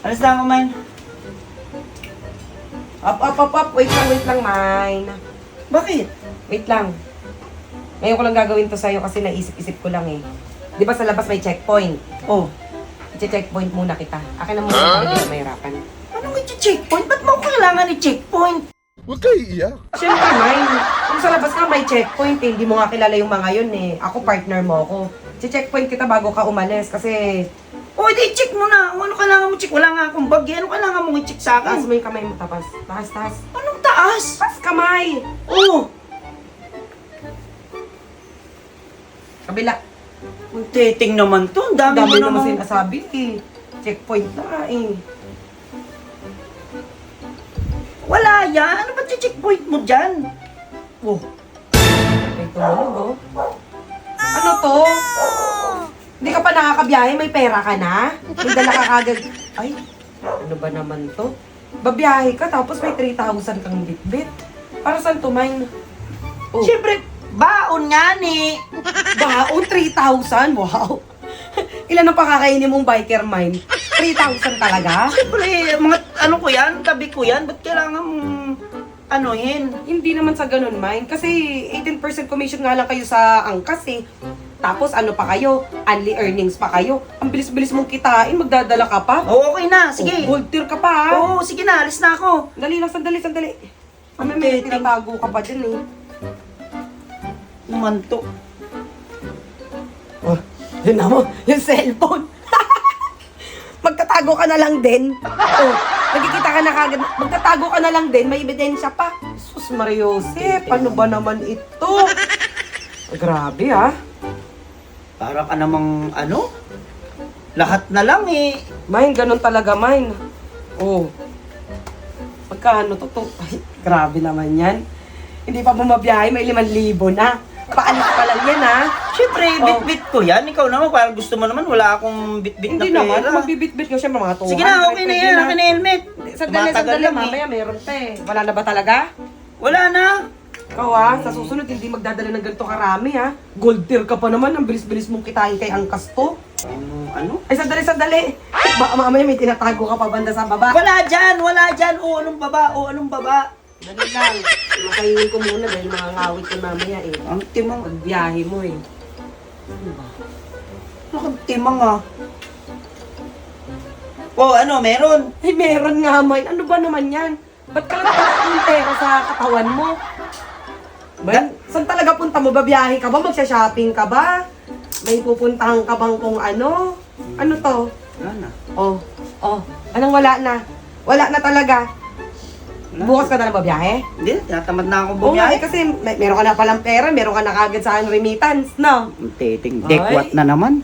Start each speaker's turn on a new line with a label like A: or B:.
A: Alas na ako, Mine.
B: Up. Wait lang, Mine.
A: Bakit?
B: Wait lang. Ngayon ko lang gagawin to sa'yo kasi naisip-isip ko lang eh. Di ba sa labas may checkpoint?
A: Oh.
B: I-checkpoint muna kita. Akin na muna para di ka mahirapan.
A: Anong i-checkpoint? Ba't mo kailangan i-checkpoint?
C: Huwag kayo iiyak.
B: Siyempre, Mine. Kung sa labas ka may checkpoint eh, hindi mo nga kilala yung mga yun eh. Ako, partner mo ako. I-checkpoint kita bago ka umalis kasi...
A: O, di check mo na. Ano kailangan mo check? Wala nga akong bag. Ano kailangan mo i-check sa
B: Taas
A: akin?
B: mo yung kamay mo, taas. Taas.
A: Anong taas?
B: Taas kamay!
A: Oh.
B: Kabila.
A: Ang teting naman to. Ang dami mo
B: Dami naman
A: naman.
B: sinasabi eh. Checkpoint na eh.
A: Wala yan. Ano ba checkpoint mo dyan? Oh.
B: May tumunog oh. Ano to? Hindi ka pa nakakabiyahe, may pera ka na? May dala ka kagad. Ay, ano ba naman to? Babiyahe ka tapos may 3,000 kang bitbit. Para saan to, Mine? Oh.
A: Siyempre, baon nga ni.
B: Baon, 3,000? Wow! Ilan ang pakakainin mong biker, Mine? 3,000 talaga?
A: Siyempre, mga ano ko yan, tabi ko yan. Ba't kailangan mong anuhin?
B: Hindi naman sa ganun, Mine. Kasi 18% commission nga lang kayo sa angkas eh. Tapos ano pa kayo? Only earnings pa kayo. Ang bilis-bilis mong kitain, magdadala ka pa.
A: Oo, okay na. Sige.
B: Oh, gold tier ka pa ha.
A: Oo, sige na. Alis na ako.
B: Dali lang, sandali.
A: Ang
B: May
A: teting.
B: tinatago ka pa dyan eh.
A: Umanto.
B: Oh, yun na mo, yung cellphone. Magtatago ka na lang din. Oh, nagkikita ka na kagad. Magtatago ka na lang din, may ebidensya pa. Sus Mariosep, ano ba naman ito? Grabe ha.
A: Para ka namang ano? Lahat na lang eh.
B: Mine, ganun talaga, Mine. Oh. Magkano to? Ay, grabe naman yan. Hindi pa bumabiyahe, may 5,000 na. Paalis pa lang yan, ha?
A: Siyempre,
B: Oh.
A: bit-bit ko yan. Ikaw naman, parang gusto mo naman, wala akong bit-bit na
B: Hindi
A: pera.
B: naman, magbibit-bit ko siyempre mga 200.
A: Sige na, okay na yan. Akin na helmet. Tumatagal
B: Sandali,
A: lang eh.
B: mamaya meron pa eh. Wala na ba talaga?
A: Wala na.
B: Ikaw ha, sa susunod hindi magdadala ng ganito karami ha. Gold tier ka pa naman, ang bilis-bilis mong kitain kay angkas to.
A: Ano?
B: Ay, sandali. Baka mamaya may tinatago ka pa banda sa baba.
A: Wala dyan, wala dyan. O, anong baba? O, anong baba?
B: Dali lang. Makainin ko muna dahil makangawit ka mamaya eh.
A: Ang timang.
B: Pagbiyahe mo eh.
A: Ang timang ah. O, ano, meron?
B: Ay, meron nga man. Ano ba naman yan? Ba't ka lang yung pera sa katawan mo? Ba? Saan talaga punta mo? Babiyahe ka ba? Magsha-shopping ka ba? May pupuntahan ka bang kung ano? Ano to?
A: Wala na.
B: Oh. Anong wala na? Wala na talaga.
A: Wala
B: Bukas ka na babiyahe?
A: Hindi, tinatamad na akong
B: Oo nga
A: bumiyahe.
B: eh, kasi meron ka na palang pera, meron ka na kagad sa remittance, no?
A: Ang teting,
B: dekwat
A: na naman.